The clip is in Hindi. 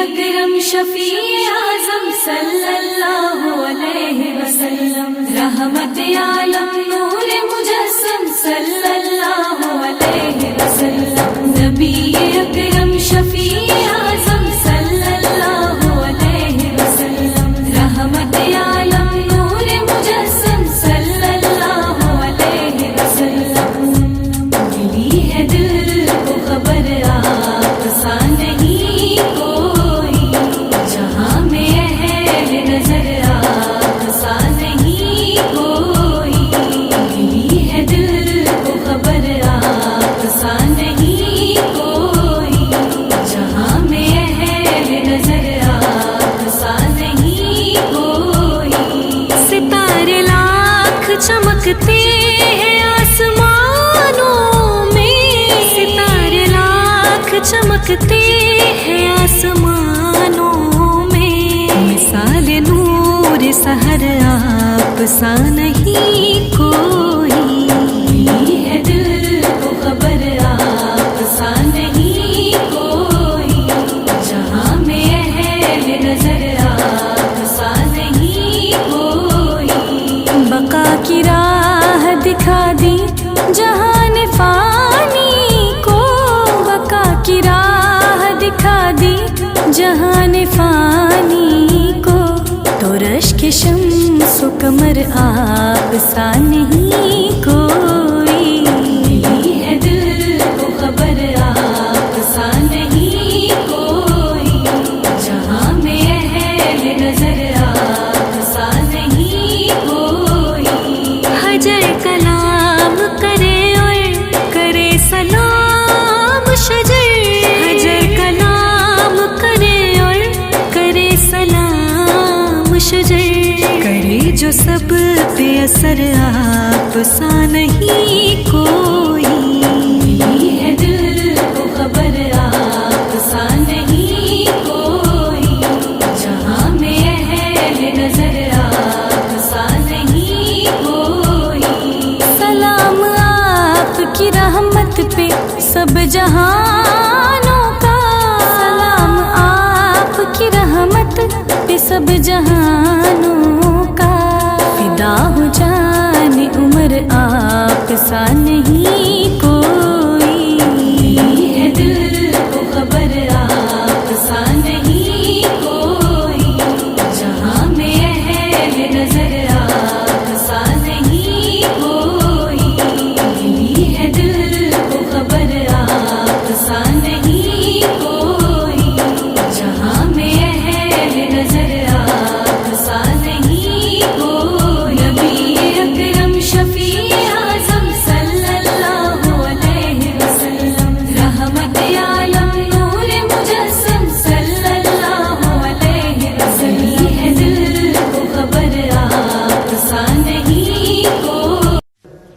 अकरम शफी आज़म सल्लल्लाहु अलैहि वसल्लम, रहमत आलम नूर मुजस्सम सल्लल्लाहु अलैहि वसल्लम। नबी अकरम शफी आज़म सल्लल्लाहु अलैहि वसल्लम, रहमत आलम नूर मुजस्सम सल्लल्लाहु अलैहि वसल्लम। मिली है दिल को खबर आप सा नहीं कोई, जहाँ में अहल नजर आप सा नहीं कोई। मिली है दिल को खबर आप सा नहीं कोई, जहाँ में अहल नजर आप सा नहीं कोई। सितारे लाख चमकते हैं आसमानों में, सितारे लाख चमकते हैं आसमानों में। मिसाल नूर सहर आप सा नहीं कोई। मिली है दिल को खबर आप सा नहीं कोई, जहाँ में अहल नजर आप सा नहीं कोई। बका की राह दिखा दी जहान फानी को, बका की राह दिखा दी जहान फानी को। तो रश्क शम्स कमर आप सा नहीं कोई। मिली है दिल को खबर आप सा नहीं कोई, जहाँ में अहल नजर आप सा नहीं कोई। हजर कलाम करे और करे सलाम शजर, हजर कलाम करे और करे सलाम शजर। करे जो सब पे असर आप सा नहीं कोई। मिली है दिल को खबर आप सा नहीं कोई, जहाँ में अहल नजर आप सा नहीं कोई। सलाम आपकी रहमत पे सब जहानों का, सलाम आपकी रहमत पे सब जहानों का। फिदा हो जाने उम्र आप सा नहीं कोई। मिली है दिल को खबर आप सा नहीं कोई, जहाँ में अहल नजर आप सा नहीं कोई। मिली है दिल को खबर आप सा नहीं कोई, जहाँ में अहल नजर आप सा नहीं कोई। नबी अकरम शफी आज़म सल्लल्लाहु अलैहि वसल्लम, रहमत आलम नूर मुजस्सम सल्लल्लाहु अलैहि वसल्लम। मिली है दिल को खबर आप सा नहीं कोई।